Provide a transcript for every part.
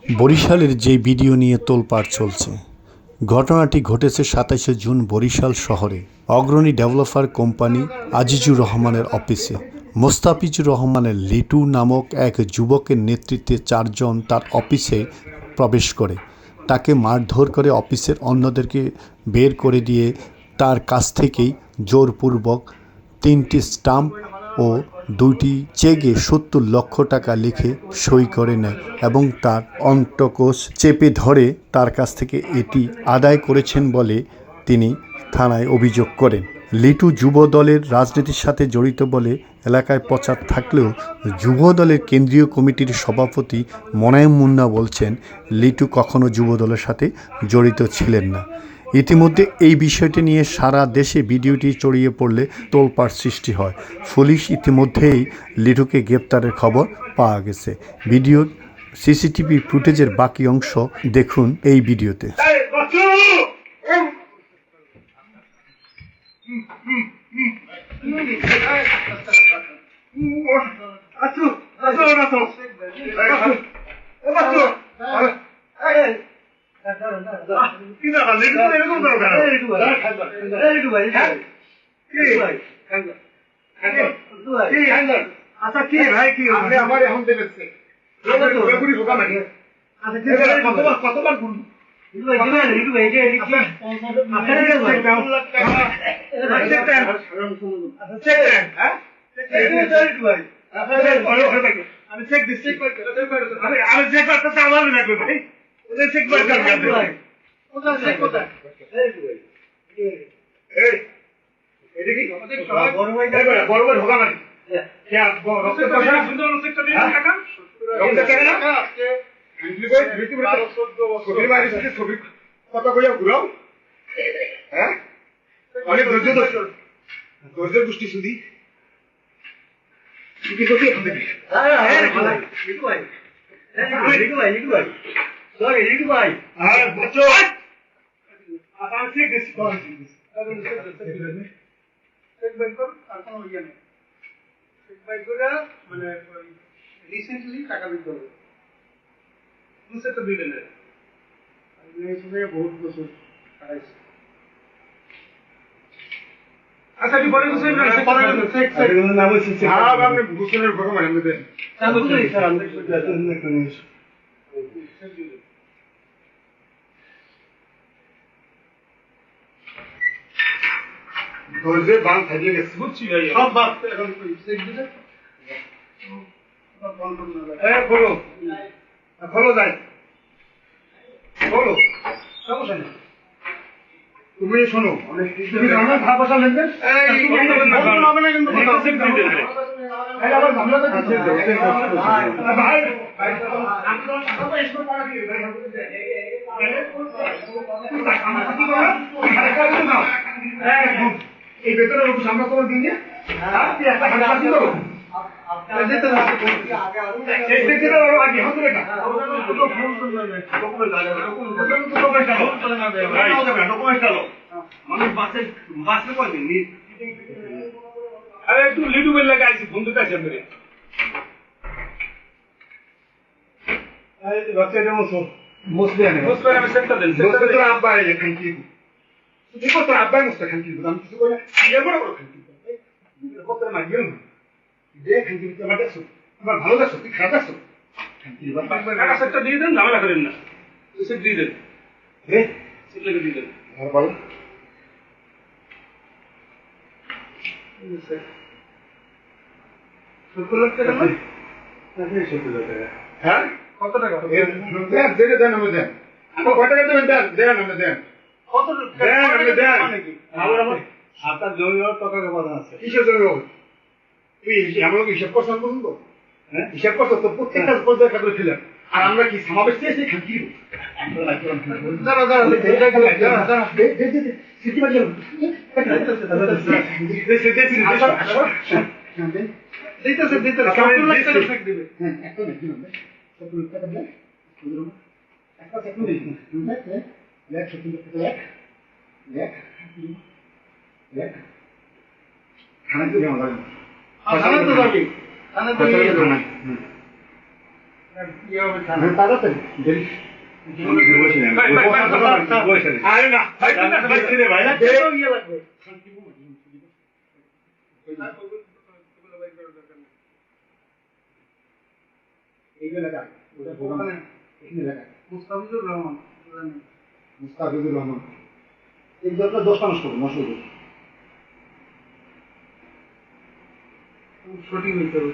বরিশালের যে ভিডিও নিয়ে তোলপাড় চলছে, ঘটনাটি ঘটেছে ২৭শে জুন বরিশাল শহরে অগ্রণী ডেভেলপার কোম্পানি আজিজুর রহমানের অফিসে। মোস্তাফিজুর রহমানের লিটু নামক এক যুবকের নেতৃত্বে ৪ জন তার অফিসে প্রবেশ করে তাকে মারধর করে অফিসের অন্যদেরকে বের করে দিয়ে তার কাছ থেকেই জোরপূর্বক ৩টি স্টাম্প ও ২টি চেকে ৭০ লক্ষ টাকা লিখে সই করে নেয় এবং তার অন্ত্রকোষ চেপে ধরে তার কাছ থেকে এটি আদায় করেছেন বলে তিনি থানায় অভিযোগ করেন। লিটু যুব দলের রাজনীতির সাথে জড়িত বলে এলাকায় প্রচার থাকলেও যুব দলের কেন্দ্রীয় কমিটির সভাপতি মোনায়েম মুন্না বলছেন, লিটু কখনো যুব দলের সাথে জড়িত ছিলেন না। ইতিমধ্যে এই বিষয়টি নিয়ে সারা দেশে ভিডিওটি ছড়িয়ে পড়লে তোলপাড় সৃষ্টি হয়। পুলিশ ইতিমধ্যেই লিটুকে গ্রেপ্তারের খবর পাওয়া গেছে। ভিডিওর সিসিটিভি ফুটেজের বাকি অংশ দেখুন এই ভিডিওতে। আচ্ছা কি ভাই কি আমার এখন দেখছে কতবার বলবো আমি চেক দিচ্ছি আমি চেক করতে আমার লাগবে ভাই ওদের চেক করতে বড় ভাই ঢোকা মানে কত কইয়া ঘুরাও হ্যাঁ অনেক ধৈর্য গোষ্ঠী শুধু মানে রিসেন্টলি টাকা দিতে হবে তো দিলেন বহুত বছর আচ্ছা পরে আপনি বুঝলেন ভগবান ধৈর্যে বান থাকিয়ে গেছে বুঝছি ভাই সব বাদ এখন খোলো খোলো যাই বলো সমস্যা নেই তুমি শোনো তুমি আমার ভাষা লিখবেন এই বেতনের সামনে তোমার দিন একটু লিটু বেল লাগে আইসি বন্ধু কাছে আব্বা এখান কি তোর আব্বাই মস্ত খান কি আমি কিছু বলে বড় বড় খান কি না গেল আমার দেখছো আমার ভালো দেখছো তুই খারাপ দেখছো দিয়ে দেন ঝামেলা করেন না দিয়ে দেন দিয়ে দেন বলো হ্যাঁ কত টাকা দেন আমি দেন কত টাকা দেবেন দেন আমি দেন আপনার জমি টাকার কথা আছে কিসের জমি তুই আমার হিসাব করছেন পর্যন্ত হ্যাঁ হিসাব করছো তো প্রত্যেকটা পর্যায়ে করে ছিলেন আর আমরা কি সমাবেশ চেয়েছি খাকি খানা তো যাবে খানা তো তাড়াতাড়ি দেরি আরে না এই এলাকা ওটা ওখানে এখানে এলাকা মুস্তাফিজুর রহমান এই জন্য 10টা নষ্ট করবো নষ্ট করবো সঠিক হইতে হবে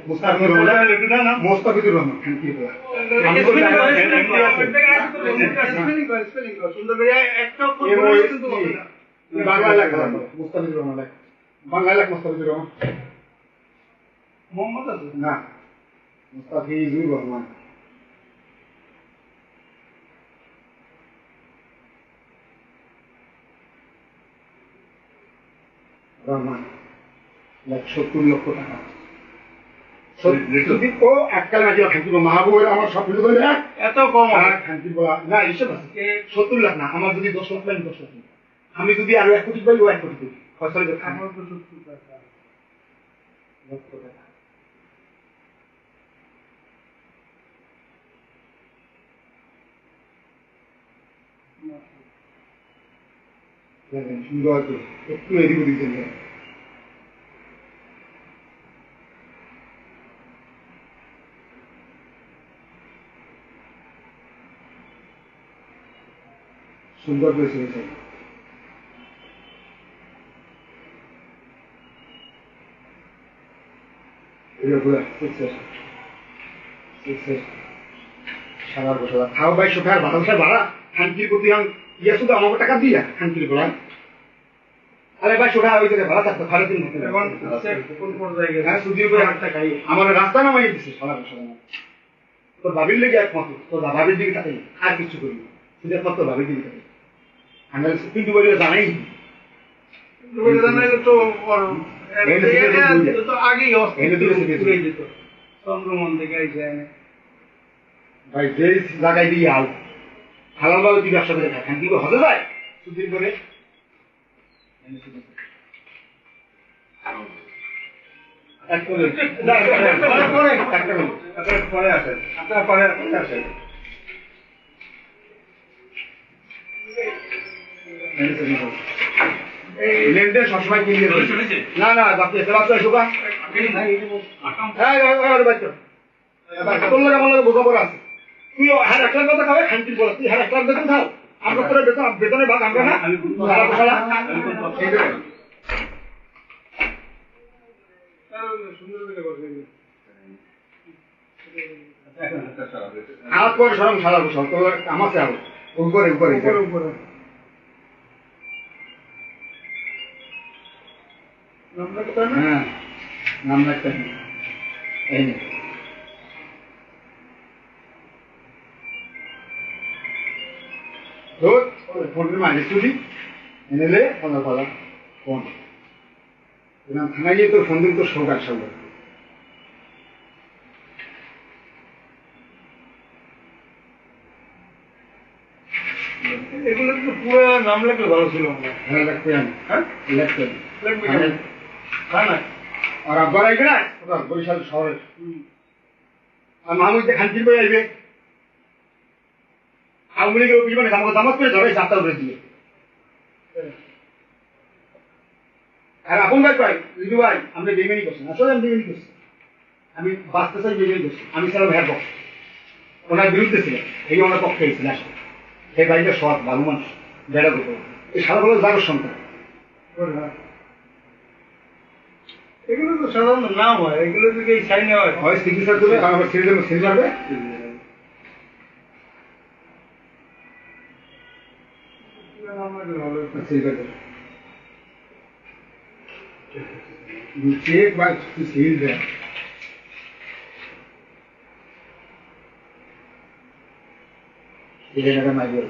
মোস্তাফিজুর রহমান বাংলা লেখা মোস্তাফিজুর রহমান বাংলা লেখ মোস্তাফিজুর রহমান মোহাম্মদ আছে না মোস্তাফিজুর রহমান রহমান 70 লক্ষ টাকা ও এককাল মাঝে খান্তি মাহবুবের আমার সব কিছু বলে এত কম খান্তি বলা না হিসেব আছে 70 লাখ না আমার যদি 10 লাখ লাগে 10 লাখ আমি যদি আরো 1 কোটি পাই ও 1 কোটি পাই ফসল আমার তো 70 টাকা লক্ষ টাকা সুন্দর একটু এদিক ওদিক সুন্দর করে চলেছে সারা বছর খাও ভাই সোফার ভাড়া ভাড়া খানকির প্রতি ইয়ে শুধু আমাকে টাকা দিয়া খানকির বলা আরে ভাই সোফা ওই জায়গায় ভাড়া থাকতো ভাড়া দিন আমার রাস্তা নামাই দিচ্ছে সারা বছর তোর ভাবির লেগে একমাত্র তোর ভাবির দিকে তাকাই আর কিছু করি শুধু একমাত্র ভাবির দিকে তাকাই কিন্তু বলে জানাই তো আগেই চন্দ্রমন থেকে ভাই যে জায়গায় দিয়ে আল হালাল ভাবে তুই ব্যবসা করে থাকেন কি হবে ভাই সুদিন করে পরে আসেন আপনার পরে আসেন লেনদেন সবসময় কিনে না না বাকি বাচ্চা শোকা তোর লাগে আমার লাগে বোঝাপড়া আছে তুই হ্যাঁ 1 লাখ কথা খাবে খানকির বলা তুই হ্যাঁ 1 লাখ বেতন খাও আমরা তোর বেতনের ভাগ আমরা না হাত পরে সরম সারা বছর তোর আমার আরো উপরে উপরে উপরে হ্যাঁ নাম রাখতে এই ফোনের মাঝে চুরি এনেলে কথা ফোন থানায় গিয়ে তোর ফোন দিন তোর সরকার সঙ্গে এগুলো তো পুরো নাম লাগলে ভালো ছিল হ্যাঁ লাগবে হ্যাঁ লাগবে আর আব্বার আইবে না বরিশাল শহরের আর মাহমুদ খানকির বই আইবে আওয়ামী লীগের অফিস মানে আমাকে দামাত করে ধরে 7টা উপরে দিয়ে আর আপন ভাই কয় রিজু ভাই আমরা বেইমানি করছি আসলে আমি বেইমানি করছি আমি বাঁচতে চাই বেইমানি করছি আমি ছিলাম হ্যাঁ পক্ষ ওনার বিরুদ্ধে ছিল এই ওনার পক্ষে ছিল আসলে সেই ভাইটা সৎ ভালো মানুষ বেড়া করবো এই সারা বলে যার সন্তান এগুলো তো সাধারণত নাম হয় এগুলো থেকে এই সাইনে হয় চিকিৎসা দেবে আর আবার ছেড়ে দেবে ছেড়ে যাবে চেক বা সিল দেয় এই জায়গাটা মাইবে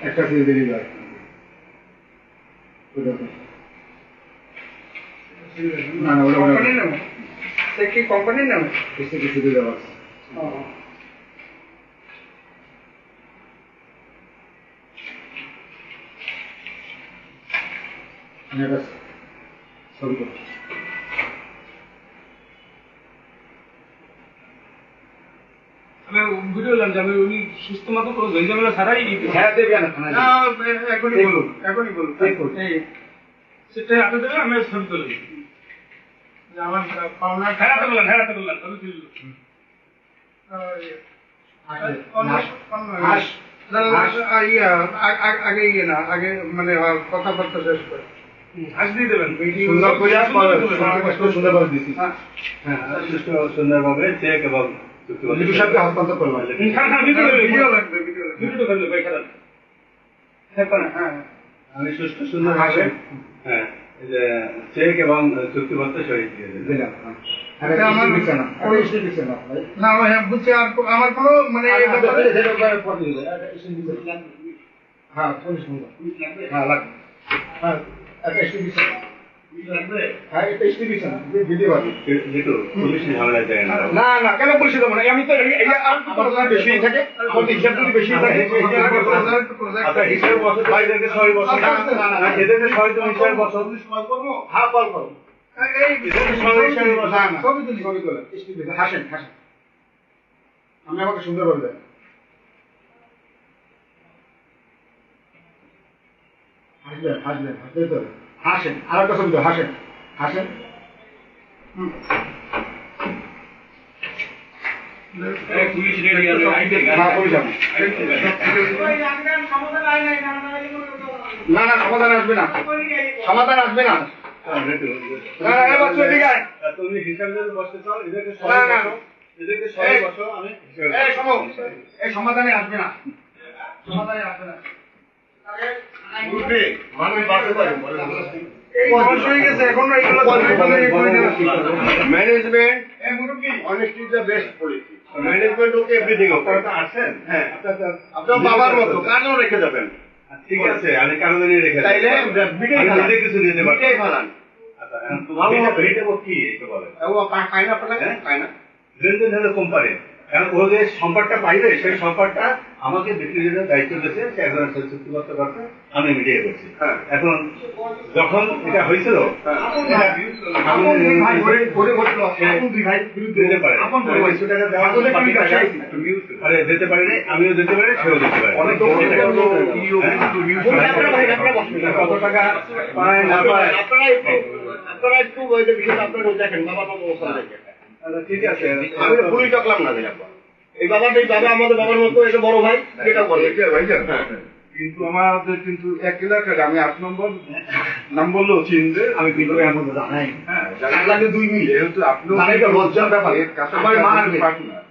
একটা দিয়ে দিবি ভাই না না ওটা কোম্পানির নাম সে কি কোম্পানির নাম কিছু কিছু দিয়ে দেওয়া আছে ছবি করো আমি ভিডিও লাম যাবে উনি সুস্থ মতো কোনো ঝঞ্ঝামেলা ছাড়াই হ্যাঁ দেবে না এখনই বলুন এই সেটা হাতে দেবে আমি ছবি তুলে দিই আমার পাওনা হেরাতে বললাম ছবি তুলে আগে ইয়ে না আগে মানে কথাবার্তা শেষ করে হাস দিয়ে দেবেন সুন্দর করে সুন্দরভাবে দিচ্ছি সুন্দরভাবে চেক এবং লিপি সাহেবকে হস্তান্তর করলাম ভিডিও লাগবে ভিডিও করলে ভাই খারাপ হ্যাঁ আমি সুষ্ঠু সুন্দরভাবে হ্যাঁ এই যে চেক এবং চুক্তিপত্র সই দিয়ে দেবেন দিলাম আমার না হ্যাঁ বুঝছি আর আমার কোনো মানে হ্যাঁ পুলিশ হ্যাঁ লাগবে হ্যাঁ একটা এক্সটিভিশন হ্যাঁ একটা এক্সটিভিশন ভিডিও আছে যেহেতু পুলিশের ঝামেলায় যায় না না না কেন পুলিশে দেবো না আমি তো আর বেশি থাকে হিসাব যদি বেশি থাকে আচ্ছা হিসাব বছর ভাইদেরকে 6 বছর না এদেরকে 6 জন হিসাব বছর হ্যাঁ কল করো এই হিসাব ছবি তুলে হাসেন আমি আমাকে সুন্দরভাবে দেয় হাসবেন তো হাসেন আর একটা ছবি তো হাসেন পুলিশ রেডি আছে না সমাধান আসবে না তুমি হিসাব যদি বসতে চাও এদেরকে না। 6 বছর আমি এই সমাধানে আসবে না management honesty is the best policy management okay everything আপনারা তো আছেন হ্যাঁ আপনার বাবার মতো কারণ রেখে যাবেন ঠিক আছে আমি কারণ নিয়ে রেখে তাইলে নিজে কিছু নিতে পারবেন ফালান আচ্ছা ভালো হবে এটা কি একটু বলেন ও পায় না লেনদেন হলো কোম্পানি কারণ ও যে সম্পদটা পাইবে সেই সম্পদটা আমাকে বিক্রি করার দায়িত্ব দিয়েছে সে একজন চুক্তিবদ্ধ করতে আমি মিডিয়ে করছি এখন যখন এটা হয়েছিল যেতে পারিনি আমিও যেতে পারি সেও যেতে পারি কত টাকা পায় না পায় আপনারা একটু বিষয়টা আপনারা দেখেন বাবার মতো অবস্থা দেখেন ঠিক আছে আমি ভুলই টাকলাম না এই বাবা আমাদের বাবার মতো এটা বড় ভাই এটা বলে কিন্তু আমাদের কিন্তু 1 এলাকার আমি 8 নম্বর নাম বললেও চিনবে আমি কিন্তু এমন জানাই হ্যাঁ লাগে 2 মিনিট যেহেতু আপনি লজ্জার ব্যাপার আমার মারবে পার্টনার